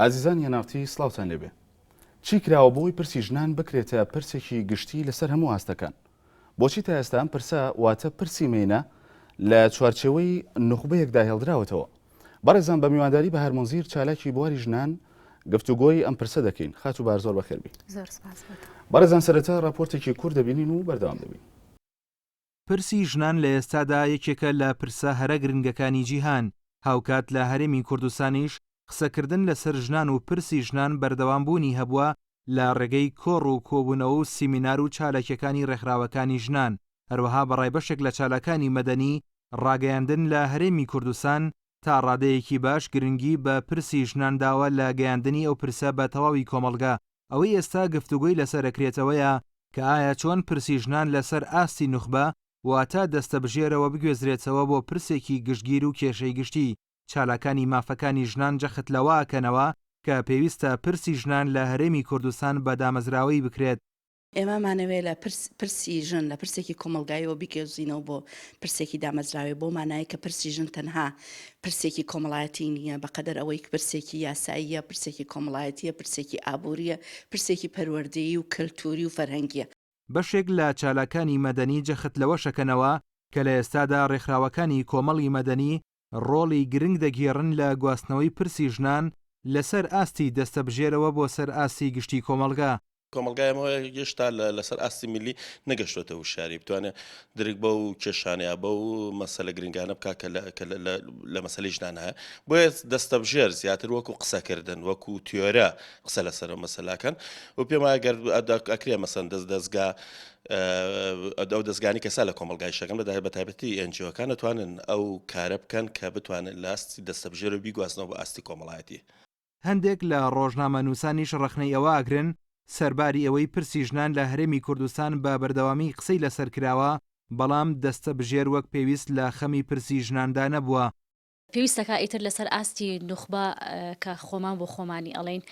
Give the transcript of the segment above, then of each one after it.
ئازیزانی هەناوتی سڵاوتان لێبێ. چی کراوە بۆی پرسی ژنان بکرێتە پرسێکی گشتی لەسەر هەموو ئاستەکان؟ بۆچی تا ئێستا ئەم پرسە واتە پرسی مێنە لە چوارچێوەی نخبەیەکدا هێڵدراوەتەوە؟ بەڕێزان بە میوانداری بە هەرمۆنزیر چالاکی بواری ژنان گفتوگۆی ئەم پرسە دەکەین. خات و بار زۆر بەخێربی. بەڕێزان سەرەتا راپۆرتێکی کورد دەبینین و بەردەوام دەبین. پرسی ژنان لە ئێستادا یەکێکە لە پرسە هەرە گرنگەکانی جیهان. هاوکات لە هەرێمی کوردستانیش قسەکردن لەسەر ژنان و پرسی ژنان بەردەوامبوونی هەبووە لە ڕێگەی کۆڕ و کۆبوونەوە و سیمینار و چالەکیەکانی ڕێکخراوەکانی ژنان. هەروەها بەڕای بەشێک لە چالەکانی مەدەنی ڕاگەیاندن لە هەرێمی کوردستان تا ڕادەیەکی باش گرنگی بە پرسی ژنان داوە لە گەیاندنی ئەو پرسە بە تەواوی کۆمەڵگا. ئەوەی ئێستا گفتوگۆی لەسەر ئەکرێتەوەیە کە ئایا چۆن پرسی ژنان لەسەر ئاستی نوخبە واتە دەستە بژێرەوە بگوێزرێتەوە بۆ پرسێکی گشتگیر و کێشەی گشتی. چالاکانی مافەکانی ژنان جەخت لەواکەنەوە کە پێویستە پرسی ژنان لە هەرێمی کوردستان بە دامەزراوی بکرێت. ئێمەمانەوێت لە پرسی ژن لە پرسێکی کۆمەلگایەوە بیکەوزینەوە بۆ پرسێکی دامەزراوی بۆ مانایە کە پرسی ژن تەنها پرسێکی کۆمەڵایەتی نییە بەقەدەر ئەوەی پرسێکی یاساییە، پرسێکی کۆمەڵایەتیە، پرسێکی ئابوووریە، پرسێکی پەروەردەیی و کەلتوری و فەرهەنگیە. بەشێک لە چالاکانی مەدەنی جەخت لەوە شەکەنەوە کە لە ئێستادا ڕێکخراوەکانی کۆمەڵی مەدەنی ڕۆڵی گرنگ دەگێڕن لە گواستنەوەی پرسی ژنان لەسەر ئاستی دەستە بژێرەوە بۆ سەر ئاستی گشتی کۆمەلگا. کۆمەلگایەوە گەشتا لەسەر ئاستی میلی نەگەشتوێتە وشاری بتوانێت درک بە و کێشانەیە بە و مەسەلە گرنگانە بکە کە لە مەسەلەی ژنان هەیە. بۆیە دەستە بژێر زیاتر وەکو قسەکردن وەکو تیۆرە قسە لەسەر مەسەلاکەن و پێم وایە گەر ئەکرێ مەسەن دەستگا ئەو دەستگانی کەسا لە کۆمەلگای شەکەم بە تایبەتی ئەنجیۆکان دەتوانن ئەو کارە بکەن کە بتوانن لە ئاستی دەستە بژێر و بیگواستنەوە بە ئاستی کۆمەڵایەتی. هەندێک لە ڕۆژنامە نووسانیش ڕەخنەی ئەوە ئاگرن سەرباری ئەوەی پرسی ژنان لە هەرێمی کوردستان بە بەردەوامی قسەی لەسەر کراوە بەڵام دەستە بژێر وەک پێویست لە خەمی پرسی ژناندا نەبووە. پێویستەکە ئیتر لەسەر ئاستی نوخبە کە خۆمان بۆ خۆمانی ئەڵێن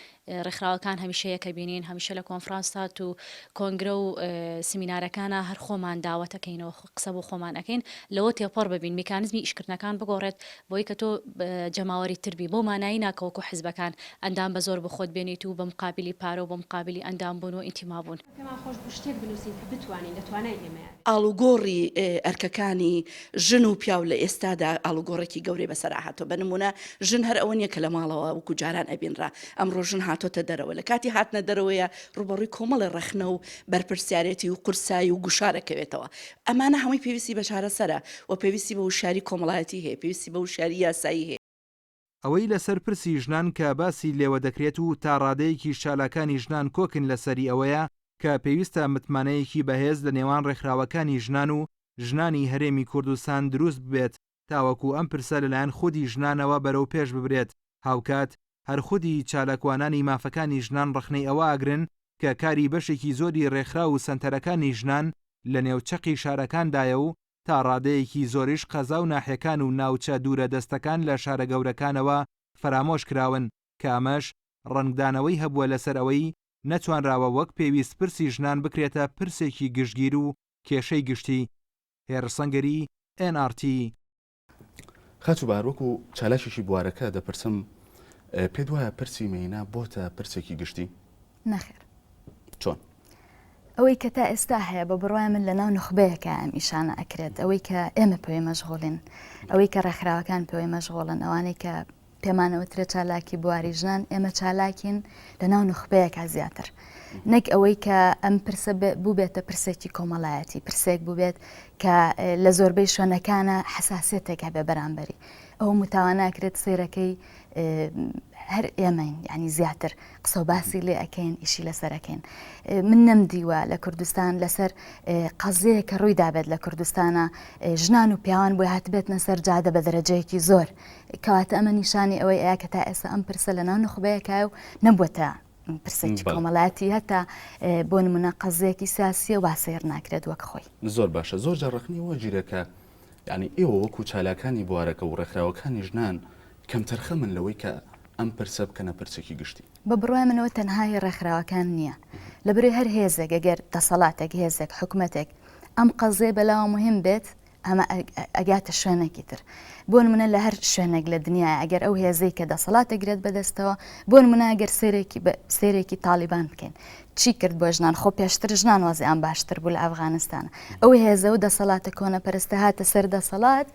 ڕێکخراوەکان هەمیشەیە کە بینین هەمیشە لە کۆنفرانسات و کۆنگرە و سیمینارەکانە هەر خۆمان داوەتەکەینەوە قسە بۆ خۆمان ئەەکەین لەوە تێپەڕ ببین میکانزمی ئیشکردنەکان بگۆڕێت بۆی کە تۆ جەماوەری تربی بۆ مانایی ناکەوەکو حیزبەکان ئەندام بە زۆر بە خۆت بێنیت و بە مقابلی پارە و بە مقابلی ئەندام بوون و ئینتیما بوون. ئاڵوگۆڕی ئەرکەکانی ژن و پیاو لە ئێستادا ئاڵوگۆڕێکی گەورەی بەسەر هاتۆ بنمونە ژن هەر ئەوە نیە کە لە ماڵەوە وەکو جاران ئەبینرا ئەمڕۆ ژن هاتۆتە دەرەوە لە کاتی هاتنە دەرەوەیە ڕوبەڕووی کۆمەڵی ڕەخنە و بەرپرسیارەتی و قورسایی و گوشارەکەوێتەوە. ئەمانە هەمووی پێویستی بە چارەسەرە و پێویستی بە وشاری کۆمەڵایەتی هەیە، پێویستی بە وشاری یاسایی هەیە. ئەوەی لەسەر پرسی ژنان کە باسی لێوە دەکرێت و تا ڕادەیەکی شالەکانی ژنان کۆکن لەسەری ئەوەیە کە پێویستە متمانەیەکی بەهێز لە نێوان ڕێکخراوەکانی ژنان و ژنانی هەرێمی کوردستان دروست ببێت تاوەکو ئەم پرسە لەلایەن خودی ژنانەوە بەرەو پێش ببرێت. هاوکات هەر خودی چالەکوانانی مافەکانی ژنان ڕەخنەی ئەوە ئاگرن کە کاری بەشێکی زۆری ڕێکخرا و سەنتەرەکانی ژنان لە نێوچەقی شارەکاندایە و تا ڕادەیەکی زۆریش قەزا و ناحیەکان و ناوچە دوورە دەستەکان لە شارە گەورەکانەوە فرامۆش کراون کە ئەمەش ڕنگدانەوەی هەبووە لەسەر ئەوەی نەتوانراوە وەک پێویست پرسی ژنان بکرێتە پرسێکی گشتگیر و کێشەی گشتی. هێرسەنگەری NRT. خاچ و باروەکو چالاشێکی بوارەکە دەپرسم پێت وایە پرسی مێینە بۆتە پرسێکی گشتی؟ نەخێر. چۆن؟ ئەوەی کە تا ئێستا هەیە بە بڕوای من لە ناو نخبەیەکە ئەم ئیشانە ئەکرێت ئەوەی کە ئێمە پێوەی مەشغوڵین ئەوەی کە ڕێکخراوەکان پێوەی مەشغوڵن ئەوانەی کە پێمانەوەترێت چالاکی بواری ژنان ئێمە چالاکین لە ناو نخبەیەکە زیاتر نەک ئەوەی کە ئەم پرسە بوو بێتە پرسێکی کۆمەڵایەتی پرسێک بوو بێت کە لە زۆربەی شوێنەکانە حساسێتێکە بێ بەرامبەری ئەوە متاواناکرێت سیرەکەی هەر ئێمەین ینی زیاتر قسە و باسی لێ ئەەکەین ئیشی لەسەرەکەین. من نەمدیوە لە کوردستان لەسەر قەزەیە کە ڕووی دابێت لە کوردستانە ژنان و پیاوان بۆی هاتبێتنە سەر جادە بە دەرەجەیەکی زۆر کەواتە ئەمە نیشانی ئەوەی ئەیە کە تا ئێستا ئەم پرسە لە ناو نخبەیەکە و نەبووەتە پرسێکی کۆمەڵایەتی هەتا بۆ نمونە قەزەیەکی سیاسیە و واسەیەر ناکرێت وەک خۆی. زۆر باشە زۆر جارڕخنی وە گیرەکە یعنی ئێوە وەکو چالاکانی بوارەکە و ڕێکخراوەکانی ژنان کەم تەرخە من لەوەی کە ئەم پرسە بکەنە پرسێکی گشتی. بە بڕوای منەوە تەنهای ڕێکخراوەکان نییە لە بەروی هەر هێزێک ئەگەر دەسەڵاتێک هێزێک حکوومەتێک ئەم قەزێ بەلاوە مهم بێت ئەمە ئەگاتە شوێنێکی تر بۆ نمونە لە هەر شوێنێک لە دنیای ئەگەر ئەو هێزەی کە دەسەڵات دەگرێت بەدەستەوە بۆ نمونە ئەگەر سێرێکی تالیبان بکەین چی کرد بۆ ژنان خۆ پێشتر ژنان وەزیان باشتر بوو لە ئەفغانستانە ئەو هێزە و دەسەڵاتە کۆنەپەرستە هاتە سەر دەسەڵات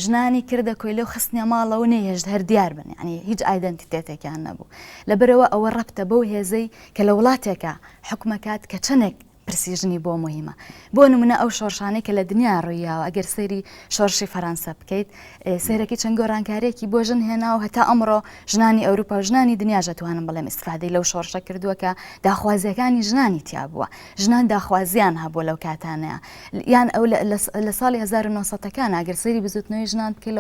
ژنانی کردە کۆی لەو خستنیە ماڵەوە نەهێشت هەر دیار بن ینی هیچ ئایدەنتیتێتێکیان نەبوو لەبەرەوە ئەوە ڕەبتە بەو هێزەی کە لە وڵاتێکە حکومەکات کە چەندێک پرسیژنی بۆ مهمە بۆ نمونە ئەو شۆڕشانەی کە لە دنیا ڕوویاوە ئەگەر سەیری شۆڕشی فەرەنسا بکەیت سەیرەکی چەند گۆڕانکارێکی بۆ ژن هێناوە هەتا ئەمڕۆ ژنانی ئەوروپا و ژنانی دنیاژە توانم بڵێم ئیسفادەی لەو شۆڕشە کردووە کە داخوازیەکانی ژنانی تیا بووە ژنان داخوازیان هەبوو لەو کاتانەیە یان ئەو لە ساڵی 1970ەکان ئەگەر سەیری بزوتنەوەی ژنان بکەیت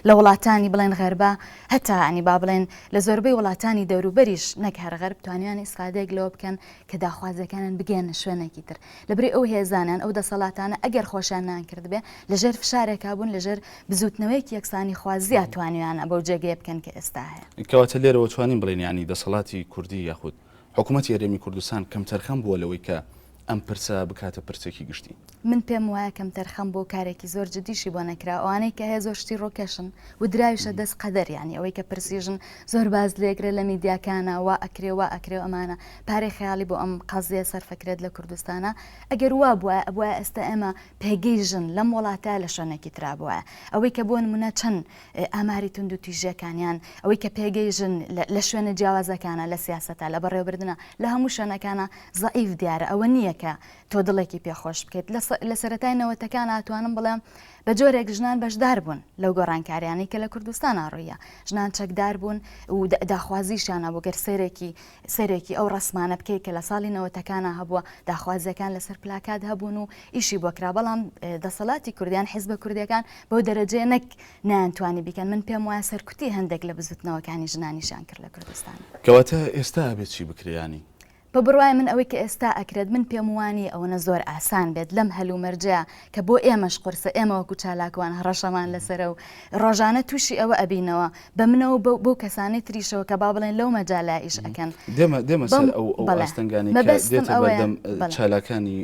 لە وڵاتانی بڵێن غەربا هەتا ینی با بڵێن لە زۆربەی وڵاتانی دەوروبەریش نەک هەر غەرب توانیان ئیسفادەیەک لەوە بکەن کە داخوازیەکانن بگێنە شوێنێکی تر لەبری ئەو هێزانیان ئەو دەسەڵاتانە ئەگەر خۆشیان نانکرد بێ لەژێر فشارێکا بوون لەژێر بزوتنەوەیکی یەکسانی خوازیە توانیانە بەو جێگەیە بکەن کە ئێستا هەیە کەواتە لێرەوە توانین بڵێن ینی دەسەڵاتی کوردی یاخود حکوومەتی هەرێمی کوردستان کەم تەرخەم بووە لەوەی کە ئەم پرسە بکاتە پرسێکی گشتی من پێم وایە کەم تەرخەم بۆ کارێکی زۆر جدیشی بۆ نەکرا ئەوانەی کە هەیە زۆر شتی ڕۆکەشن و دراویشە دەست قەدەر ینی ئەوەی کە پرسیژن زۆر باز لێگرێت لە میدیاکانە وا ئەکرێ وا ئەکرێ ئەمانە پارەی خەیاڵی بۆ ئەم قەزیە سەرفەکرێت لە کوردستانە ئەگەر وا بووە ئەبووە ئێستا ئێمە پێگەی ژن لەم وڵاتە لە شوێنێکی ترابووە ئەوەی کە بۆ نمونە چەند ئاماری تونند و تیژەکانیان ئەوەی کە پێگەی ژن لە شوێنە جیاوازەکانە لە سیاسەتە لە بەڕێوەبردنە لە هەموو شوێنەکانە زەعیف دیارە ئەوە نییە کە تۆ دڵێکی پێخۆش بکەیت لە سەرەتای نەوەتەکان ئاتوانم بڵێم بە جۆرێک ژنان بەشدار بوون لەو گۆڕانکاریانی کە لە کوردستان ڕوویە ژنان چەکدار بوون و داخوازیشانە بۆ گەر سەرێکی ئەو ڕسمانە بکەیت کە لە ساڵی نەوەتەکانە هەبووە داخوازیەکان لەسەر پلاکات هەبوون و ئیشی بۆکرا بەڵام دەسەڵاتی کوردیان حیزبە کوردیەکان بەو دەرەجەیە نەک نانتوانی بیکەن من پێم وایە سەرکوتی هەندێک لە بزوتنەوەکانی ژنانیشان کرد لە کوردستان کەواتە ئێستا بێت چی بکریانی بە بڕوای من ئەوەی کە ئێستا ئەکرێت من پێم وانی ئەوەنە زۆر ئاسان بێت لەم هەلومەرجەیە کە بۆ ئێمەش قورسە ئێمە وەکو چالاکوان هەڕەشەمان لەسەرە و ڕۆژانە تووشی ئەوە ئەبینەوە بە منەوە بۆ کەسانی تریشەوە کە با بڵێن لەو مەجالا ئیش ئەەکەن دێمە سەر ئەو ئاستەنگانی دێتە بەردەم چالاکانی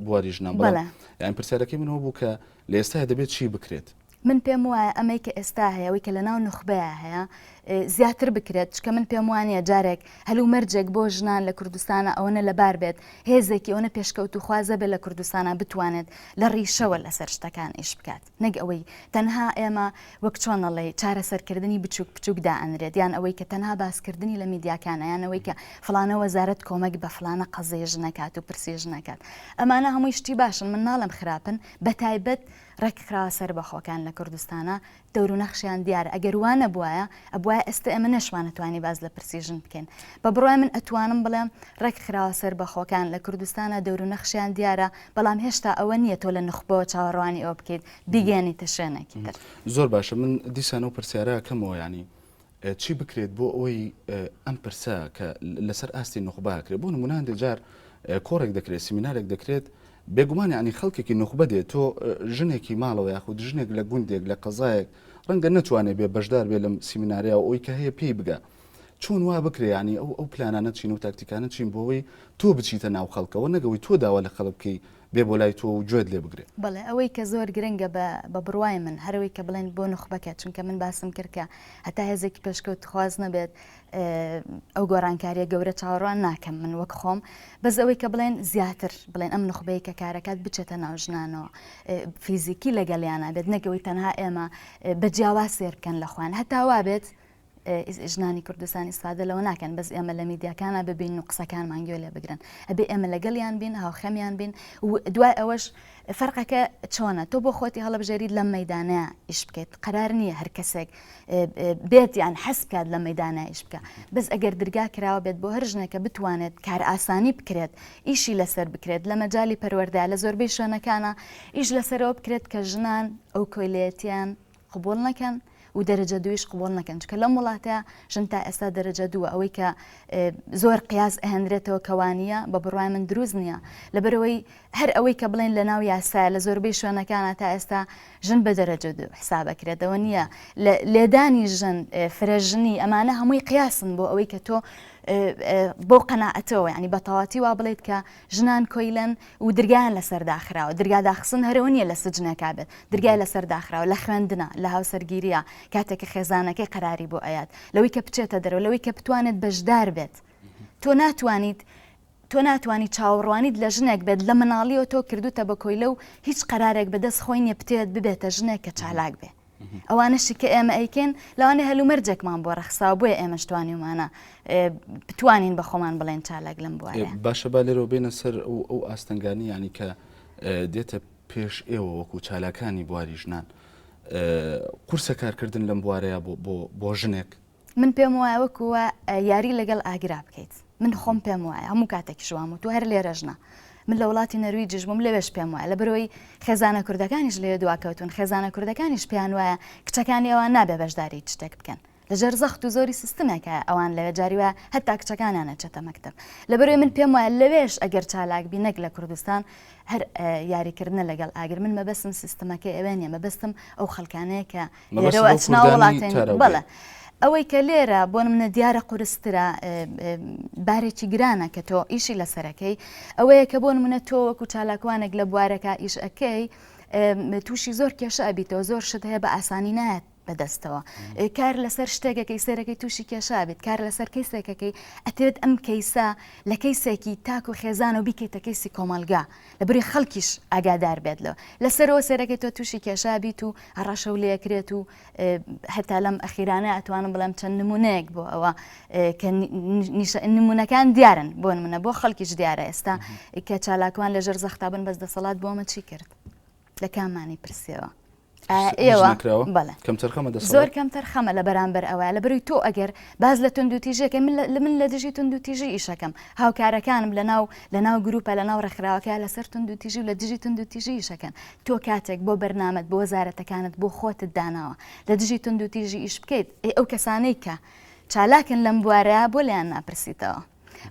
بواری ژنان بەڵێ یان پرسیارەکەی منەوە بوو کە لە ئێستا دەبێت چی بکرێت من پێم وایە ئەمەی کە ئێستا هەیەەوەی کە لە ناو نخبەیە هەیە زیاتر بکرێت چکە من پێم وانە جارێک هەلو مەرجێک بۆ ژنان لە کوردستانە ئەوەنە لەبار بێت هێزێکی ئەوەنە پێشکەوت و خوازە بێت لە کوردستانە بتوانێت لە ڕیشەوە لەسەر شتەکان ئیش بکات نەک ئەوەی تەنها ئێمە وەک چۆنەڵێ چارەسەرکردنی بچووک بچووک دائەنرێت یان ئەوەی کە تەنها باسکردنی لە میدیاکانە یان ئەوەی کە فلانە وەزارەت کۆمەک بە فلانە قەزێژ نەکات و پرسێژ نەکات ئەمانە هەمووی شتی باشن من ناڵم خراپن بە تایبەت ڕێکخراوە سەر بەخۆکان لە کوردستانە دەور و نەخشیان دیارە ئەگەر وانە بواە ئەبواە ئێستا ئێمە نەشوانەتوانی باز لە پرسیژن بکەین بە بڕای من ئەتوانم بڵێم ڕێکخراوە سەر بەخۆکان لە کوردستانە دەور و نەخشیان دیارە بەڵام هێشتا ئەوە نییە تۆ لە نخبەوە چاوەڕوانی ئەو بکەیت بیگەێنیتە شوێنێکی تر زۆر باشە من دیسان و پرسیارە کەمەوە ینی چی بکرێت بۆ ئەوەی ئەم پرسە کە لەسەر ئاستی نخباکرێت بۆ نمونە هەندێک جار کۆڕێک دەکرێت سیمینارێک دەکرێت بێگومانی عنی خەڵکێکی نخبە دێت تۆ ژنێکی ماڵەوە یاخود ژنێک لە گوندێک لە قەزایەک ڕەنگە نەتوانێت بێ بەشدار بێ لەم سیمیناریا و ئەوی کە هەیە پێی بگە چۆن وا بکرێ ینی ئەو پلانانە چین و تاکتیکانە چین بۆەوەی تۆ بچیتە ناو خەڵکەوە نەگەوەی تۆ داوا لە خەڵک بکەی بێ بۆ لای تۆ و گوێت لێ بگرێت بڵێ ئەوەی کە زۆر گرنگە بە بڕوای من هەروەی کە بڵێن بۆ نخبەکە چونکە من باسم کردکە هەتا هێزێکی پێشکەوت خواز نەبێت ئەو گۆڕانکاریە گەورە چاوەڕوان ناکەم من وەک خۆم بەس ئەوەی کە بڵێن زیاتر بڵێن ئەم نخبەیە کە کارەکەات بچێتە ناو ژنانەوە فیزیکی لەگەڵیانە بێت نەگەوەی تەنها ئێمە بە جیاواز سێر بکەن لە خوان هەتاوا بێت ژنانی کوردستانی ئیسفادە لەوە ناکەن بەس ئێمە لە میدیاکانە ببین و قسەکانمان گوێ لێ بگرن ئەبێ ئێمە لەگەڵیان بین هاوخەمیان بین و دوای ئەوەش فەرقەکە چۆنە تۆ بۆ خۆتی هەڵەبژێریت لەم مەیدانەیە ئیش بکەیت قەرار نییە هەر کەسێک بێت یان حەز بکات لە مەیدانە ئیش بکە بەس ئەگەر دەرگا کراوە بێت بۆ هەر ژنێکە بتوانێت کار ئاسانی بکرێت ئیشی لەسەر بکرێت لە مەجای پەروەردە لە زۆربەی شوێنەکانە ئیش لەسەرەوە بکرێت کە ژنان ئەو کۆیلەتیان قبول نەکەن و دەرەجە دویش قبول نەکەن چکە لەم وڵاتە ژن تا ئێستا دەرەجە دووە ئەوەی کە زۆر قیاس ئەهێنرێتەوە کەوانیە بە بڕوای من دروست نییە لەبەرەوەی هەر ئەوەی کە بڵێن لە ناو یاسا لە زۆربەی شوێنەکانە تا ئێستا ژن بە دەرەجە دوو حسابەکرێتەوە نییە لێدانی ژن فرەژنی ئەمانە هەمووی قیاسن بۆ ئەوەی کە تۆ بۆ قەناعەتەوە ینی بەتەواتی وا بڵێت کە ژنان کۆیلەن و دەرگایان لەسەر داخراوە دەرگا داخستن هەرەوە نیە لە سجنەکە بێت دەرگای لەسەر داخراوە لە خوێندنە لە هاوسەرگیریە کاتێککە خێزانەکەی قەراری بۆ ئەیات لەوەی کە بچێتە دەرەوە لەوەی کە بتوانێت بەشدار بێت تۆ ناتوانیت چاوەڕوانیت لە ژنێک بێت لە مناڵیەوە تۆ کردوتە بە کۆیلە و هیچ قەرارێک بەدەست خۆی نیە بتێت ببێتە ژنێک کە چالاک بێ ئەوانەشی کە ئێمە ئەیکەن لەوانێ هەلومەرجێکمان بۆ ڕەخسا بۆیە ئێمەش توانیمانە بتوانین بە خۆمان بڵێن چالاک لەم بووە باشە با لێرەوە بێنە سەر ئەو ئاستەنگانی ینی کە دێتە پێش ئێوە وەکو چالاکانی بواری ژنان قورسە کارکردن لەم بوارەیە بۆ ژنێک من پێم وایە وەکووە یاری لەگەڵ ئاگرا بکەیت من خۆم پێم وایە هەموو کاتێکی شوام و تو هەر لێرەژنا من لە وڵاتی نەرویجش بووم لەوێش پێم وایە لە بەرەوەی خێزانە کوردەکانیش لێ دواکەوتون خێزانە کوردەکانیش پێیان وایە کچەکانی ئەوان نابێ بەشداری شتێک بکەن لەژێر زەخت و زۆری سیستمێکە ئەوان لەوێ جاری وایە هەتا کچەکانیانە چێتە مەکتەب لە بەرەوەی من پێم وایە لەوێش ئەگەر چالاک بی نەک لە کوردستان هەر یاریکردنە لەگەڵ ئاگر من مەبەستم سیستمەکەی ئەوێ نیە مەبەستم ئەو خەڵکانەیە کە لێرەوە ئەچنا وڵاتین بەڵێ ئەوەی کە لێرە بۆ منە دیارە قورسترە بارێکی گرانە کە تۆ ئیشی لەسەرەکەی ئەوەیە کە بۆ منە تۆ وەکو چالاکوانێک لە بوارەکە ئیش ئەەکەی تووشی زۆر کێشە ئەبییتەوە زۆر شت هەیە بە ئاسانی نایەت بەدەستەوە کار لەسەر شتێکەکەی سەرەکەی تووشی کێشا بێت کار لەسەر کەیسێکەکەی ئەتێت ئەم کەیسا لە کەیسێکی تاک و خێزان و بیکەیتە کەیسی کۆمەلگا لە بری خەڵکیش ئاگادار بێتەوە لەسەرەوە سەرەکەی تۆ تووشی کێشا بیت و هەڕەشە و لەکرێت و هەتا لەم ئەخیرانە ئەتوانم بڵێم چەند نمونەیەک بۆ ئەوە کە نمونونەکان دیارن بۆ منە بۆ خەڵکیش دیارە ئێستا کە چالاکوان لەژێر زەختا بن بەس دەسەڵات بۆمە چی کرد لە کامانی پرسیەوە ئێوە زۆر کەم تەرخەمە لە بەرامبەر ئەوە لە بەروی تۆ ئەگەر باز لە تونندوتیژێکە من لە دژی تونندوتیژی ئیشەکەم هاوکارەکانم لە ناو گروپە لە ناو ڕێکخراوەکە لەسەر تونندوتیژی و لە دژی تونندوتیژی ئیشەکەن تۆ کاتێک بۆ بەرنامەت بۆ وەزارەتەکانت بۆ خۆتت داناوە لە دژی تونندوتیژی ئیش بکەیت ئەو کەسانەی کە چالاکن لەم بوارەیە بۆ لیان ناپرسیتەوە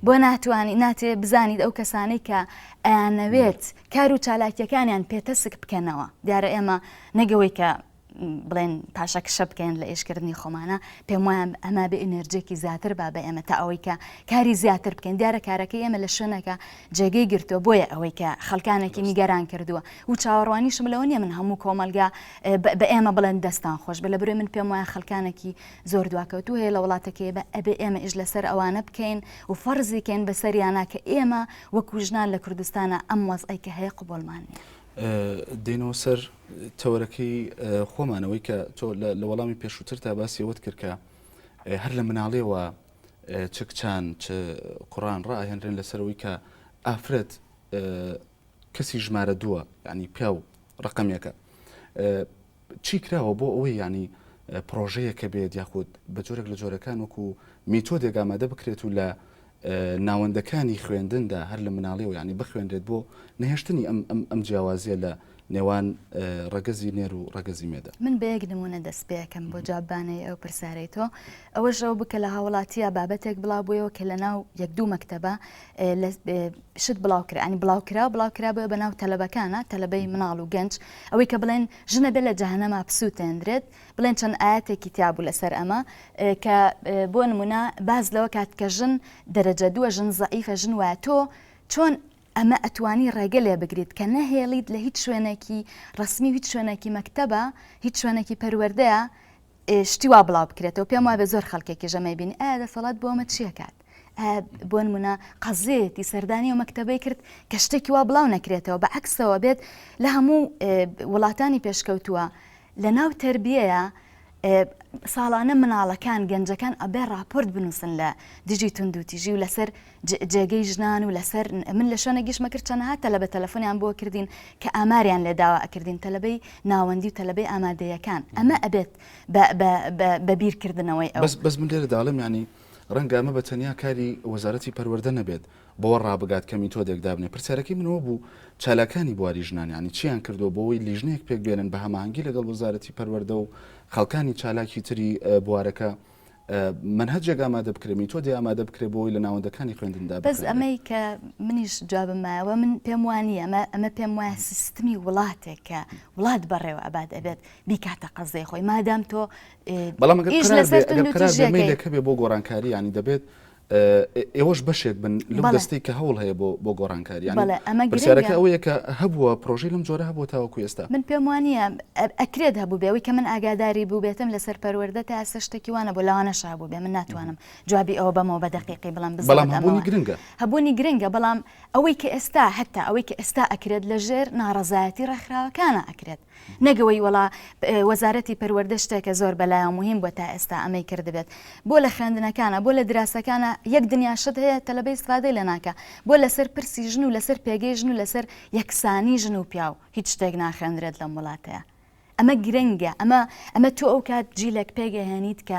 بۆ ناتوانانی ناتێ بزانیت ئەو کەسانەی کە ئەیانەوێت کار و چالاکیەکانیان پێتەسک بکەنەوە دیارە ئێمە نەگەوەی کە بڵێن پاشە کشە بکەین لە ئێشکردنی خۆمانە پێم وایە ئەمە بە ئینەرجێکی زیاتر با بە ئێمە تا ئەوەی کە کاری زیاتر بکەین دیارە کارەکەی ئێمە لە شوێنەکە جێگەی گرتووە بۆیە ئەوەی کە خەڵکانێکی نیگەران کردووە و چاوەڕوانیشم لەوە نیە من هەموو کۆمەلگا بە ئێمە بڵێن دەستان خۆش بە لە بروی من پێم وایە خەڵکانێکی زۆر دواکەوتوو هەیە لە وڵاتەکەی بە ئەبێ ئێمە ئیش لەسەر ئەوانە بکەین و فەرزیکەین بەسەریانە کە ئێمە وەکو ژنان لە کوردستانە ئەم وەزعی کە هەیە قوبوڵمان نیە دێنەوە سەر تەوەرەکەی خۆمانەوەی کە تۆ لە وەڵامی پێشووتر تا باسیەوەت کرد کە هەر لە مناڵێەوە چ کچان چ قوڕان ڕائهێنرێن لەسەرەوەی کە ئافرەت کەسی ژمارە دووە ینی پیا و ڕقەمێکە چی کراوە بۆ ئەوەی ینی پرۆژەیەکە بێت یاخود بە جۆرێک لە جۆرەکان وەکو میتۆدێک ئامادە بکرێت و لە ناوەندەکانی خوێندندا هەر لە مناڵیەوە ینی بخوێنرێت بۆ نەهێشتنی ئەم جیاوازیە لە نێوان ڕەگەزی نێر و ڕەگەزی مێدا من بە یەک نمونە دەست پێەکەم بۆ جوابانەی ئەو پرسارەی تۆ ئەوەش ئەو بکە لە هاوڵاتیە بابەتێک بڵاوبوویەوە کە لە ناو یەک دوو مەکتەبە شت بڵاوکرا ینی بڵاوکرا بۆ بە ناو تەلەبەکانە تەلەبەی مناڵ و گەنج ئەوەی کە بڵێن ژنە بێ لە جەهەنەما پسووتێنرێت بڵێن چەند ئاەتێکی تیابوو لەسەر ئەمە کە بۆ نمونە باز لەوە کات کە ژن دەرەجە دووە ژن زەعیفە ژن وایە تۆ چۆن ئەمە ئەتوانی ڕێگە لێ بگریت کە نەهێڵیت لە هیچ شوێنێکی ڕسمی هیچ شوێنێکی مەکتەبە هیچ شوێنێکی پەروەردەیە شتی وا بڵاو بکرێتەوە پێم وایە بە زۆر خەڵکێکی ژەمەی بینی ئایا دەسەڵات بۆ ئەمە چیەکات بۆ نمونە قەزێتی سەردانی و مەکتەبەی کرد کە شتێکی وا بڵاو نەکرێتەوە بە عەکسەوە بێت لە هەموو وڵاتانی پێشکەوتووە لە ناو تەربیەیە ساڵانە مناڵەکان گەنجەکان ئەبێ راپۆرت بنووسن لە دژی تونندوتیژی و لەسەر جێگەی ژنان و لەسەر من لە شوێنە گەشتمە کرد چەندەها تەلەبە تەلەفۆنیان بۆ کردین کە ئاماریان لێداوە ئەکردین تەلەبەی ناوەندی و تەلەبەی ئامادەیەکان ئەمە ئەبێت بە بیرکردنەوەی ئەو بەس من لێرە داڵم ینی ڕەنگە ئەمە بە تەنیا کاری وەزارەتی پەروەردە نەبێت بۆ ڕابگات کە میتۆدێک دابنێ پرسیارەکەی منەوە بوو چالاکانی بواری ژنان ینی چیان کردو بۆەوەی لیژنەیەک پێک بێنن بە هەماهەنگی لەگەڵ وەزارەتی پەروەردە و خەڵکانی چالاکی تری بوارەکە منهەجێک ئامادە بکرێ میتۆدی ئامادە بکرێ بۆی لە ناوەندەکانی خوێندندا بەس ئەمەی کە منیش جوابم مایەوە من پێم وانە ئەمە پێم وایە سیستمی وڵاتێک کە وڵات بەڕێوە ئەباد ئەبێت بیکاتە قەزەی خۆی مادام تۆ بەڵام ئەگەر قەرار بێ مەیلەکە بێ بۆ گۆڕانکاری ینی دەبێت ئێوەش بەشێک بن لەو بەڵێ. دەستەی کە هەوڵ هەیە بۆ گۆڕانکاری بەڵێ، ئەمە پرسیارەکە گرنگە. ئەوەیە کە هەبووە پرۆژەی لەم جۆرە هەبوو تاوەکو ئێستا من پێم وانە ئەکرێت هەبوو بێەوەی کە من ئاگاداری بوو بێتم لەسەر پەروەردە تا ئەسە شتێکی وانە بۆ لەوانەش بوو بێ من ناتوانم جوابی ئەوە بەمەوە بە دقیقی بڵام بەڵام هەبوونی گرنگە هەبوونی گرنگە بەڵام ئەوەی کە ئێستا هەتا ئەوەی کە ئێستا ئەکرێت لە ژێر ناڕەزایەتی ڕێکخراوەکانە ئەکرێت نەگەوەی وڵا وەزارەتی پەروەردە شتێکە زۆر بەلایە مهم بۆ تا ئێستا ئەمەی کردبێت بۆ لە خوێندنەکانە بۆ لە دراسەکانە یەک دنیا شت هەیە تەلەبەی استفادەی لە ناکە بۆ لەسەر پرسی ژن و لەسەر پێگەی ژن و لەسەر یەکسانی ژن و پیاو هیچ شتێک ناخوێندرێت لە وڵاتەیە ئەمە گرنگە ئەمە تۆ ئەو کات جیلێک پێگەهێنیت کە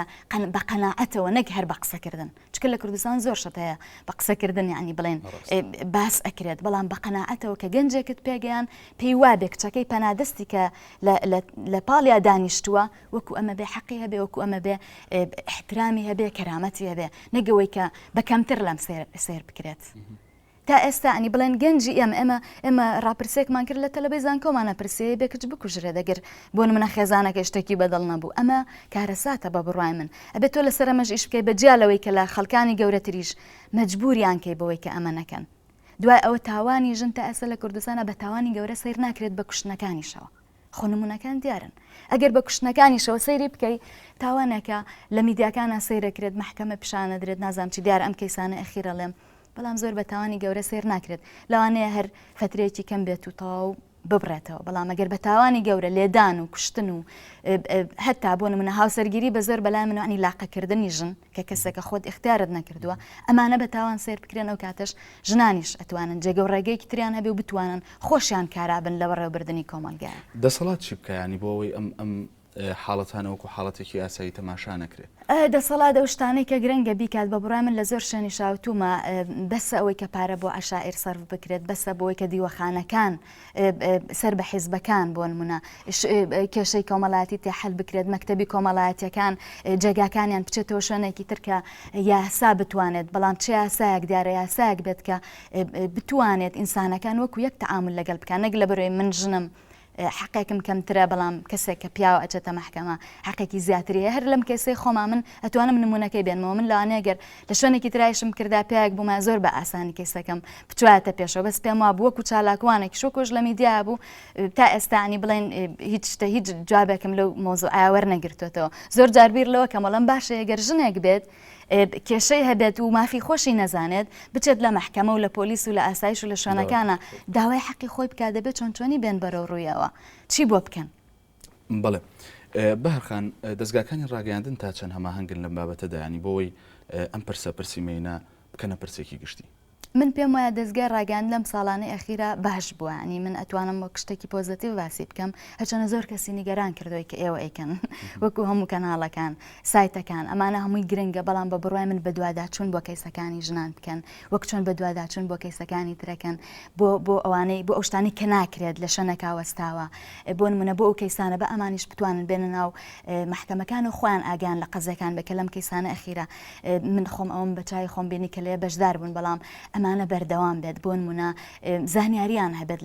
بە قەناعەتەوە نەک هەر بە قسەکردن چکە لە کوردستان زۆر شت هەیە بە قسەکردن یعنی بڵێن باس ئەکرێت بەڵام بە قەناعەتەوە کە گەنجێکت پێگەیان پێی وابێ کچەکەی پەنادەستی کە لە پاڵیا دانیشتووە وەکو ئەمە بێ حەقی هەبێ وەکو ئەمە بێ احترامی هەبێ کەرامەتی هەبێ نەگەوەی کە بەکەمتر لەم سیر بکرێت. تا ئێستا ئەنی بڵێن گەنجی ئێمە ڕاپرسێکمان کرد لە تەلەبەی زانکۆمانە پرسیە بێکچ بکوژرێ دەگەر بۆ منە خێزانەکە شتێکی بەدڵ نەبوو ئەمە کارەساتە بە بڕای من ئەبێت تۆ لەسەر ئەمەش ئیش بکەی بەجیالەوەی کە لە خەڵکانی گەورەتریش مەجبوریان کەی بەوەی کە ئەمە نەکەن دوای ئەوە تاوانی ژن تا ئێستا لە کوردستانە بە تاوانی گەورە سیر ناکرێت بە کوشتنەکانیشەوە خۆنمونونەکان دیارن ئەگەر بە کوشتنەکانیشەوە سەیری بکەی تاوانەکە لە میدیاکانە سیرەکرێت محکەمە پیشانە درێت نازام چی دیار ئەم کەیسانە ئەخیرە لێم بەڵام زۆر بە تاوانی گەورە سیر ناکرێت لەوانەیە هەر فترێکی کەم بێت و تەواو ببڕێتەوە بەڵام ئەگەر بە تاوانی گەورە لێدان و کوشتن و هەتا بۆ نمونە هاوسەرگیری بە زۆر بەلای منوانی لاقەکردنی ژن کە کەسێکە خۆت اختیارت نەکردووە ئەمانە بە تاوان سیر بکرێن ئەو کاتەش ژنانیش ئەتوانن جێگە و ڕێگەیەکی تریان هەبێ و بتوانن خۆشیان کارابن لە بەڕێوەبردننی کۆمەلگایە دەسەڵات چی بکەیانی بۆ ئەوەی ئەم حاڵەتانەوەکو حاڵەتێکی ئاسایی تەماشا نەکرێت دەسەڵات ئەو شتانەی کە گرنگە بیکات بە بڕای من لە زۆر شوێنی شاوتومە بەسە ئەوەی کە پارە بۆ عشائر سەرف بکرێت بەسە بۆی کە دیوەخانەکان سەر بە حیزبەکان بۆ نمونە کێشەی کۆمەڵایەتی تێ حەل بکرێت مەکتەبی کۆمەڵایەتیەکان جێگاکانیان بچێتەوە شوێنێکی ترکە یاسا بتوانێت بەڵام چه یاسایەک دیارە یاسایەک بێت کە بتوانێت ئینسانەکان وەکو یەک تەعامل لەگەڵ بکەن نەک لە بەرەوەی من ژنم حقێکم کەمترە بەڵام کەسێک کە پیاوە ئەچێتە محکەمە حقێکی زیاتریە هەر لەم کەسەی خۆما من ئەتوانم نمونونەکەی بێنمەوە من لەوانەیەگەر لە شوێنێکی ترایشم کردا پیاک بوومە زۆر بە ئاسانی کەسەکەم بچواتە پێشەوە بەس پێم وا بووەکو چالاکوانێک شۆکۆش لە میدیا بوو تا ئێستانی بڵێن هیچ جوابێکم لەو مۆزوع ئاوەر نەگرتوێتەوە زۆر جاربیر لەوە کە مەڵم باشە ئەگەر ژنێک بێت کێشەی هەبێت و مافی خۆشی نەزانێت بچێت لە محکەمە و لە پۆلیس و لە ئاسایش و لە شوێنەکانە داوای حەقی خۆی بکات دەبێت چۆنی بێن بەرەو ڕوویەوە چی بۆ بکەن بڵێ بەهرخان دەستگاکانی ڕاگەاندن تا چەند هەماهەنگن لەم بابەتەدا ینی بۆەوەی ئەم پرسی مینە بکەنە پرسێکی گشتی من پێم وایە دەستگای ڕاگەاند لەم ساڵانەی ئەخیرە باش بووە ینی من ئەتوانم وەک شتێکی پۆزتیڤ باسی بکەم هەرچەنە زۆر کەسی نیگەران کردووی کە ئێوە ئەیکەن وەکو هەموو کەناڵەکان سایتەکان ئەمانە هەمووی گرنگە بەڵام بە بڕوای من بە دوواداچوون بۆ کەیسەکانی ژنان بکەن وەک چۆن بە دوواداچوون بۆ کەیسەکانی ترەکەن بۆ ئەوانەی بۆ ئەو شتانی کە ناکرێت لە شوێنێکا وەستاوە بۆ نمونە بۆ ئەو کەیسانە بە ئەمانیش بتوانن بێنە ناو محکەمەکان و خۆیان ئاگیان لە قەزەکان بکە لەم کەیسانە ئەخیرە من خۆم ئەوم بە چای خۆم بینی کە لێ بەشدار بوون بەڵام ئەمانە بەردەوام بێت بۆ نمونە زانیاریان هەبێت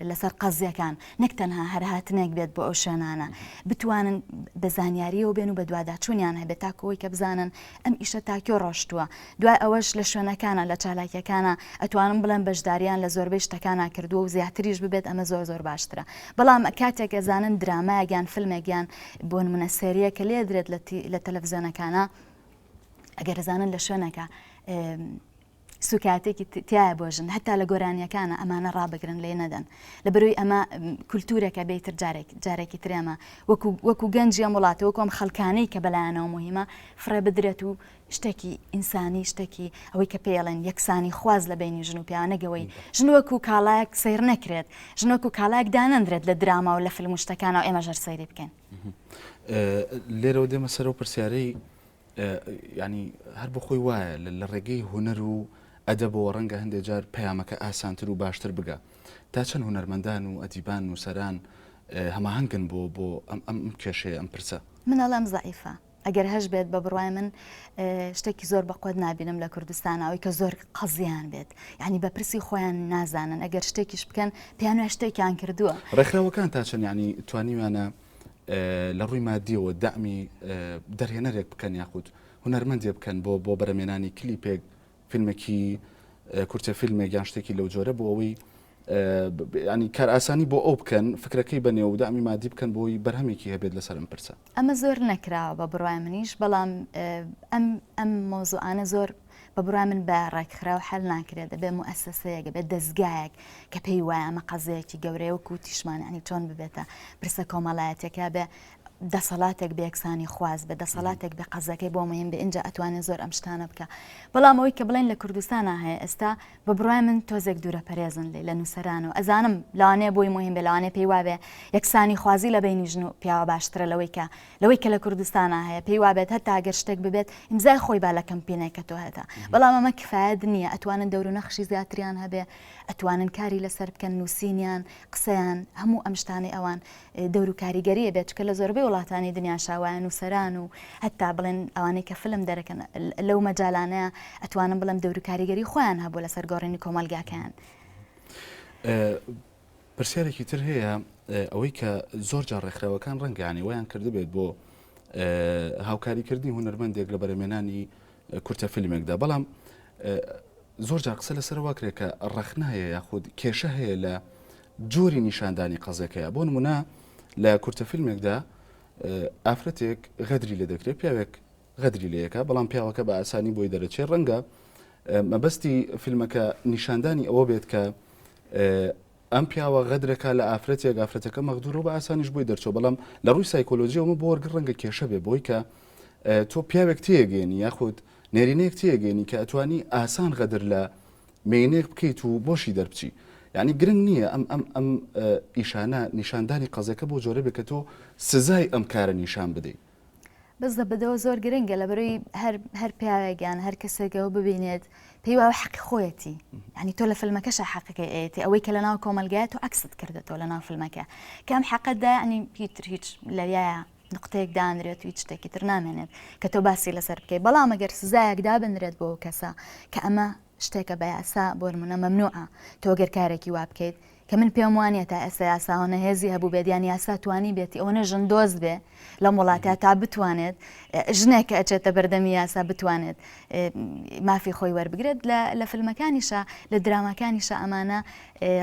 لەسەر قەزیەکان نەک تەنها هەرهاتنێک بێت بۆ ئەو شوێنانە بتوانن بە زانیاریەوە بێن و بە دوواداچوونیان هەبێت تاکەوەی کە بزانن ئەم ئیشە تاکیۆ ڕۆشتووە دوای ئەوەش لە شوێنەکانە لە چالاکیەکانە ئەتوانم بڵێن بەشداریان لە زۆربەی شتەکانە کردووە و زیاتریش ببێت ئەمە زۆر باشترە بەڵام کاتێک ئەزانن درامایەکیان فیلمێکیان بۆ نمونە سێریە کە لێ درێت لە تەلەڤیزیۆنەکانە ئەگەر ئەزانن لە شوێنەکە سوکاتێکی تایە بۆ ژن هەتا لە گۆرانیەکانە ئەمانە ڕابگرن لێ نەدەن لە بەروی ئەمە کولتورێکە بێتر جارێکی ترێمە وەکو گەنجیە وڵاتە وەکۆم خەڵکانەی کە بەلایەنەوە مهمە فڕێ بدرێت و شتێکی ئینسانی شتێکی ئەوەی کە پێڵێن یەکسانی خواز لە بینی ژن و پیاوانەگەوەی ژن وەکو کاڵایەک سیر نەکرێت ژن وەکو کاڵایەک دانەندرێت لە دراما و لە فیلم و شتەکانەوە ئێمە ژەر سەیری بکەین لێرەوە دێمە سەر و پرسیارەی ینی هەر بۆ خۆی وایە لە ڕێگەی هوەر و ئەدەبەوە ڕەنگە هەندێک جار پەیامەکە ئاسانتر و باشتر بگە تا چەند هونەرمەندان و ئەدیبان و سەران هەماهەنگن بۆ ئەم کێشەیە ئەم پرسە من ئەڵام زەعیفە ئەگەر هەش بێت بە بڕوای من شتێکی زۆر بەخۆت نابینم لە کوردستانەوەی کە زۆر قەزیان بێت یعنی بە پرسی خۆیان نازانن ئەگەر شتێکیش بکەن پیانوە شتێکیان کردووە ڕێکخراوەکان تا چەند ینی توانیوانە لە ڕووی مادیەوە دامی دەرهێنەرێک بکەن یاخود هونەرمەندێ بکەن بۆ بەرەمێنانی کلیپێک فیلمێکی کورتە فیلمێک یان شتێکی لەو جۆرە بۆ ئەوەی ینی کار ئاسانی بۆ ئەو بکەن فکرەکەی بەنێو و دامی مادی بکەن بۆی بەرهەمێکی هەبێت لەسەرم پرسە. ئەمە زۆر نەکراوە بە بڕای منیش بەڵام ئەم مۆزوعانە زۆر بە بڕای من بە ڕێکخراو هەل ناکرێت دەبێت موسسەیەک بێت دەستگایەک کە پێی وایە ئەمە قەزەیەکی گەورەیە وەکو تیشمان ینی چۆن ببێتە پرسە کۆمەڵایەتێکە بێ دەسەڵاتێک بە یەکسانی خواز بە دەسەڵاتێک بە قەزەکەی بۆ مهم بە اینجا ئەتوانێت زۆر ئەم شتانە بکە بەڵام ئەوەی کە بڵێن لە کوردستانە هەیە ئێستا بە بڕای من تۆزێک دوورە پەرێزن لێ لە نووسەران و ئەزانم لەوانەیە بۆی مهم بێ لەوانەیە پێی وابێ یەکسانی خوازی لە بینی ژن و پیاوە باشترە لەوەی کە لە کوردستانە هەیە پێی وابێت هەتا ئەگەر شتێک ببێت ئیمزای خۆی با لە کەمپینێکە تۆ هەتا بەڵام ئەمە کفایەت نییە ئەتوانن دەور و نەخشی زیاتریان هەبێ ئەتوانن کاری لەسەر بکەن نووسینیان قسەیان هەموو ئەم شتانەی ئەوان دەور و کاریگەریە بێت کە لە زۆربەی وڵاتانی دنیا شاوایە نووسەران و هەتا بڵێن ئەوانەی کە فلم دەرەکەن لەو مەجالانەیە ئەتوانم بڵم دەور و کاریگەری خۆیان هەبوو لەسەر گۆڕینی کۆمەلگاکەیان. پرسیارێکی تر هەیە ئەوەی کە زۆر جار ڕێکخراوەکان ڕەنگانی ویان کردبێت بۆ هاوکاریکردنی هونەرمەندێک لە بەرەمێنانی کورتە فیلمێکدا بەڵام زۆر جار قسە لەسەر واکرێت کە ڕەخنایە یاخود کێشە هەیە لە جۆری نیشاندانی قەزەکەیە بۆ نمونە لە کورتە فیلمێکدا ئافرەتێک غەدری لێ دەکرێت پیاوێک غەدری لەیەکە بەڵام پیاوەکە بە ئاسانی بۆی دەرەچێت ڕەنگە مەبەستی فیلمەکە نیشاندانی ئەوە بێت کە ئەم پیاوە غەدرەکە لە ئافرەتەکە مەغدوورەوە بە ئاسانیش بۆی دەرچۆ بەڵام لە ڕووی سایکۆلۆژیەوە بۆ وەرگڕ ڕەنگە کێشە بێ بۆی کە تۆ پیاوێک تێگەێنی یاخود نێرینەیەک تێگەێنی کە ئەتوانی ئاسان غەدر لە مێینێک بکەیت و بۆشی دەربچی یعنی گرنگ نییە ئەم ئیشانە نیشاندانی قەزەکە بۆ جۆرە بێت کە تۆ سزای ئەم کارە نیشان بدەیت بەس دەبدەوە زۆر گرنگە لە بەرەوەی هەر پیاوێکیان هەر کەسێکەوە ببینێت پێی وایە حەقی خۆیەتی ینی تۆ لە فیلمەکەشە حەقەکەی ئەیەتی ئەوەی کە لە ناو کۆمەلگایە تۆ عەکست کردێتەوە لە ناو فیلمەکە کەم حەقەتدا ینی هیچ لەویایە نقطەیەک دانرێت و هیچ شتێکی تر نامێنێت کە تۆ باسی لەسەر بکەیت بەڵام ئەگەر سزایەک دابنرێت بۆ کەسە کە ئەمە شتێکە بە یاسا بۆ نمونە مەمنوعە تۆ گەر کارێکی وا بکەیت کە من پێم وانە تا ئێستا یاساوانە هێزی هەبوو بێت یان یاسا توانی بێتی ئەوەنە ژن دۆست بێ لەم وڵاتە تا بتوانێت ژنێک کە ئەچێتە بەردەمی یاسا بتوانێت مافی خۆی وەربگرێت لە فیلمەکانیشە لە درامەکانیشە ئەمانە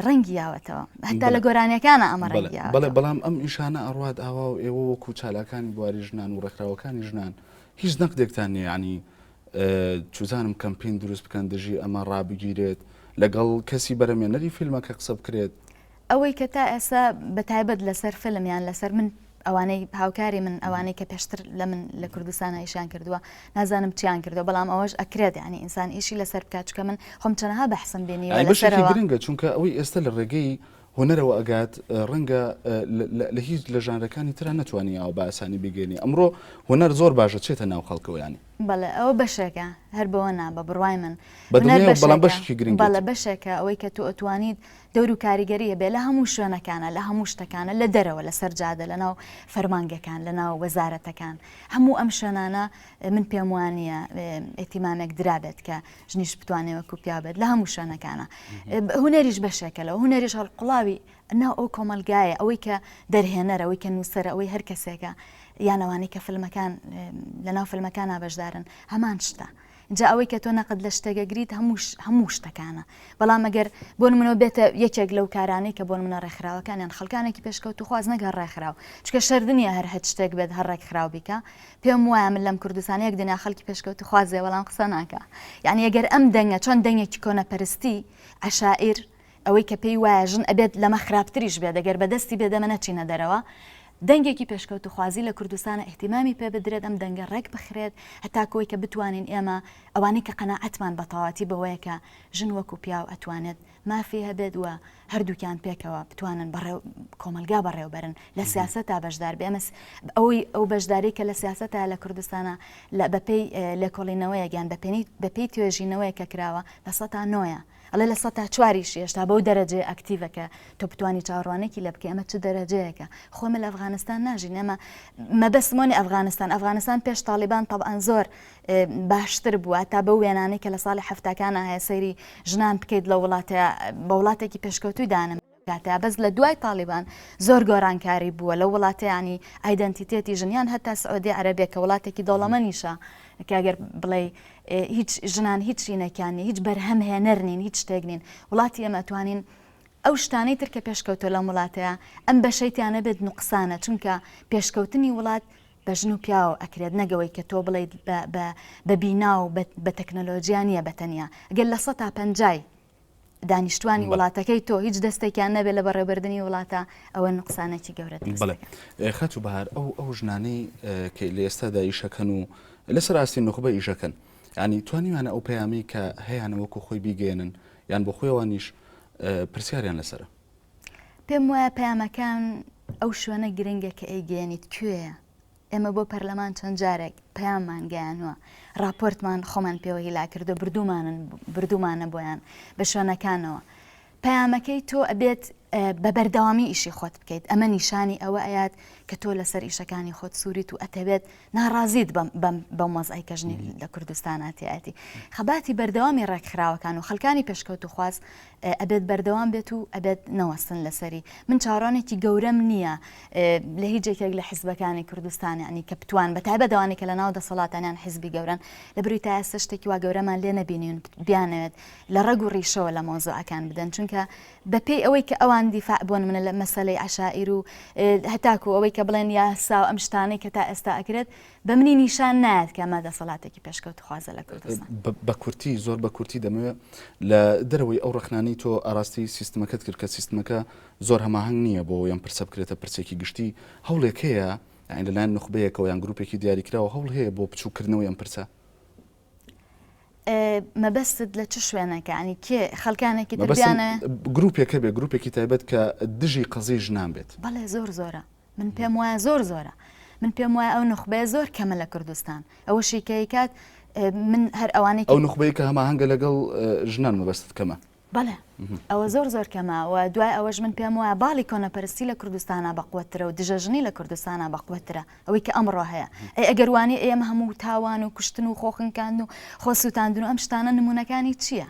ڕەنگی یاوەتەوە هەتا لە گۆرانیەکانە ئەمە ڕەنگی بەڵێ بەڵام ئەم ئیشانە ئەڕوات ئاوا و ئێوە وەکو چالاکانی بواری ژنان و ڕێکخراوەکانی ژنان هیچ نەقدێکتان نیە ینی چوزانم کەمپین دروست بکەن دژی ئەمە ڕابگیرێت لەگەڵ کەسی بەرەمێنەری فیلمەکە قسە بکرێت ئەوەی کە تا ئێستا بەتایبەت لەسەر فیلمیان لەسەر من ئەوانەی هاوکاری من ئەوانەی کە پێشتر لە من لە کوردستانە ئیشان کردووە نازانم چیان کردو بەڵام ئەوەش ئەکرێت ینی ئینسان ئیشی لەسەر بکات چکە من خۆم چەنەها بەحسم بینی بەشێکی گرنگە چونکە ئەوەی ئێستا لە ڕێگەی هۆنەرەوە ئەگات ڕەنگە لە هیچ لە ژانرەکانی ترا نەتوانانی ئەو بە ئاسانی بگەێنی ئەمڕۆ هۆنەر زۆر باشە چێتە ناو خەڵکەوە ینی بەڵێ ئەوە بەشێکە هەر بەوە نا بە بڕوای من بەڵام بەشێکی گرنگ بەڵێ بەشێکە ئەوەی کە تۆ ئەتوانیت دەور و کاریگەریە بێ لە هەموو شوێنەکانە لە هەموو شتەکانە لە دەرەوە لە سەرجادە لە ناو فەرمانگەکان لە ناو وەزارەتەکان هەموو ئەم شوێنانە من پێم وانە ئێتیمامێک درابێت کە ژنیش بتوانێت وەکو پیا بێت لە هەموو شوێنەکانە هونەریش بەشێکە لەوە هونەریش هەڵقڵاوی ناو ئەو کۆمەلگایە ئەوەی کە دەرهێنەرە ئەوەی کە نووسەرە ئەوەی هەر کەسێکە یانەوانی کە فیلمەکان لە ناو فیلمەکان بەشدارن هەمان شتە جا ئەوەی کە تۆ نەقد لە شتێگەگریت هەموو شتەکانە بەڵام ئەگەر بۆ منەوە بێتە یەکێک لەو کارانەی کە بۆ منە ڕێکخراوەکانیان خەڵکانێکی پێشکەوت و خواز نەگەر ڕێکخراو چکە شەردنیە هەر هەت شتێک بێت هەر ڕێکخراو بیکە پێم وایە من لەم کوردستانەیەک دنیا خەڵکی پێشکەوت و خوازێ وەڵام قسە ناکە یعنی ئەگەر ئەم دەنگە چۆن دەنگێکی کۆنەپەرستی عەشائیر ئەوەی کە پێی وایە ژن ئەبێت لەمە خراپتریش بێت ئەگەر بەدەستی بێدەمە نەچینە دەرەوە دەنگێکی پێشکەوت و خوازی لە کوردستانە احتیمامی پێ بدرێت ئەم دەنگە ڕێک بخرێت هەتا کۆی کە بتوانین ئێمە ئەوانەی کە قەناعەتمان بە تەواتی بەوەیە کە ژن وەکو پیاو ئەتوانێت مافی هەبێت وە هەردووکیان پێکەوە بتوانن کۆمەلگا بەڕێوبەرن لە سیاسەتا بەشدار بێ ئەمەس ئەو بەشداری کە لە سیاسەتا لە کوردستانە بەپێی لێکۆڵینەوەیەگیان بەپێی توێژینەوەی کە کراوە لە سەتا نۆیە ئەڵێ لە سەتا چواریش هێشتا بەو دەرەجێ ئەکتیڤەکە تۆ بتوانی چاڕوانێکی لە بکە ئەمە چ دەرەجەیەکە خۆمە لە ئەفغانستان ناژین ئەمە مەبەسمۆنی ئەفغانستان پێش تالیبان طبعاً زۆر باشتر بووە تا بەو وێنانەی کە لە ساڵی حەفتەکانە هەیە سەیری ژنان بکەیت لە بە وڵاتێکی پێشکەوتوی دانم کاتە بەس لە دوای تالیبان زۆر گۆڕانکاری بووە لە وڵاتیانی ئایدەنتیتێتی ژنیان هەتا سعودی عەرەبیە کە وڵاتێکی دەوڵەمەندیشە کە ئەگەر بڵێ هیچ ژنان هیچی نەکانی هیچ بەرهەم هێنەرنین هیچ شتێک نین وڵاتی ئەمە توانین ئەو شتانەی تر کە پێشکەوتە لە وڵاتەیە ئەم بەشەیتیانە بێت نوقسانە چونکە پێشکەوتنی وڵات بە ژن و پیاوە ئەکرێت نەگەوەی کە تۆ بڵێیت بە بینا و بە تەکنەلۆژیا نیە بەتەنیا ئەگەر لە 150 دانیشتوانی وڵاتەکەی تۆ هیچ دەستێکیان نەبێت لە بەڕێبردننی وڵاتە ئەوە نقصانێکی گەورە بڵێ خەت و بەهار ئەو ژنانەی کە لە ئێستادا ئیشەکەن و لەسەر ئاستی نخبە ئیشەکەن ینی توانیوانە ئەو پەیامی کە هەیەە وەکو خۆی بیگەێنن یان بۆ خۆیەوانیش پرسیاریان لەسرە پێم وایە پەیامەکان ئەو شوێنە گرنگە کە ئەیگەێنیت کوێیە ئێمە بۆ پەرلەمان چەند جارێک پەیاممان گەیانوە راپۆرتمان خۆمان پێوە هیلا کردو بردومانە بۆیان بە شوێنەکانەوە پەیامەکەی تۆ ئەبێت بە بەردەوامی ئیشی خۆت بکەیت ئەمە نیشانی ئەوە ئەیات کە تۆ لەسەر ئیشەکانی خۆت سووریت و ئەتەبێت ناڕازیت بە مۆزای کەژنی لە کوردستاناتیاتی خەباتی بەردەوامی ڕێکخراوەکان و خەڵکانی پێشکەوت و خواست ئەبێت بەردەوام بێت و ئەبێت نەوەستن لەسەری من چاڕانێکی گەورەم نییە لە هیچێکێک لە حیزبەکانی کوردستان ینی کە بتوان بە تایبەتەوانی کە لە ناو دەسەڵاتانیان حیزبی گەورن لە بروی تا ئێستا شتێکی وا گەورەمان لێ نەبینین بیانەوێت لە ڕێگ و ڕیشەوە لە مۆزوعەکان بدەن چونکە بەپێی ئەوەی کە ئەوان دیفاع بۆن منە لە مەسەلەی عشائیر و هەتاکو ئەوەی کە بڵێن یاسا و ئەم شتانەی کە تا ئێستا ئەکرێت بە منی نیشان نایەت کە ئەمە دەسەڵاتێکی پێشکەوت خوازە لە کوردستان بە کورتی زۆر بە کورتی دەمەوێت لە دەرەوەی ئەو ڕخنانی تۆ ئاراستی سیستمەکەت کرد کە سیستمەکە زۆر هەماهنگ نییە بۆ ئەم پرسە بکرێتە پرسێکی گشتی هەوڵێک هەیە یان لەلایەن نخبەیەکەوە یان گروپێکی دیاریکراوە هەوڵ هەیە بۆ بچووکردنەوەی ئەم پرسە مەبەستت لە چ شوێنەکە ینی کێ خەڵکانێکی دەبیانە گروپێکە بێ گروپێکی تایبەت کە دژی قەزی ژنان بێت بەڵێ زۆرە من پێم وایە زۆرە من پێم وایە ئەو نخبەیە زۆر کەمە لە کوردستان ئەوە شیکەیەکات من هەر ئەوانەی ئەو نخبەی کە هەماهەنگە لەگەڵ ژنان مەبەستت کەمە بەڵێ ئەوە زۆر کەمە و دوای ئەوەش من پێم وایە باڵی کۆنەپەرستی لە کوردستانە بەقوترە و دژەژنی لە کوردستانە بەقوترە ئەوەی کە ئەمڕۆ هەیە ئەگەروانی ئێمە هەموو تاوان و کوشتن و خۆخنکاند و خۆسووتاندن و ئەم شتانە نمونونەکانی چییە؟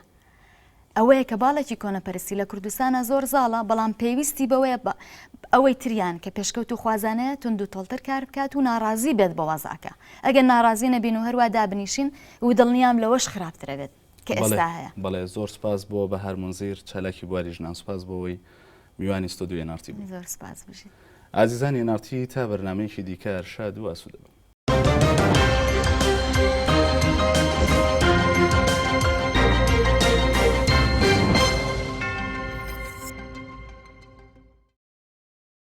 ئەوەیە کە باڵێکی کۆنەپەرستی لە کوردستانە زۆر زاڵە بەڵام پێویستی بەوەیە ئەوەی تریان کە پێشکەوت و خوازانەیە تونند و تۆڵتر کار بکات و ناڕازی بێت بە وەزعکە ئەگەر ناڕازی نەبین و هەروە دابنیشین و دڵنیام لەوەش خراپترە بێت کە ئێستا هەیە بەڵێ زۆر سپاس بۆ بە هەر منزیر چالاکی بواری ژنان سپاس بۆەوەی میوانی ستۆدیۆ نارتی بوو زۆر سپاس بژیت ئازیزانی نارتی تا بەرنامەیەکی دیکە شاد و ئاسوودە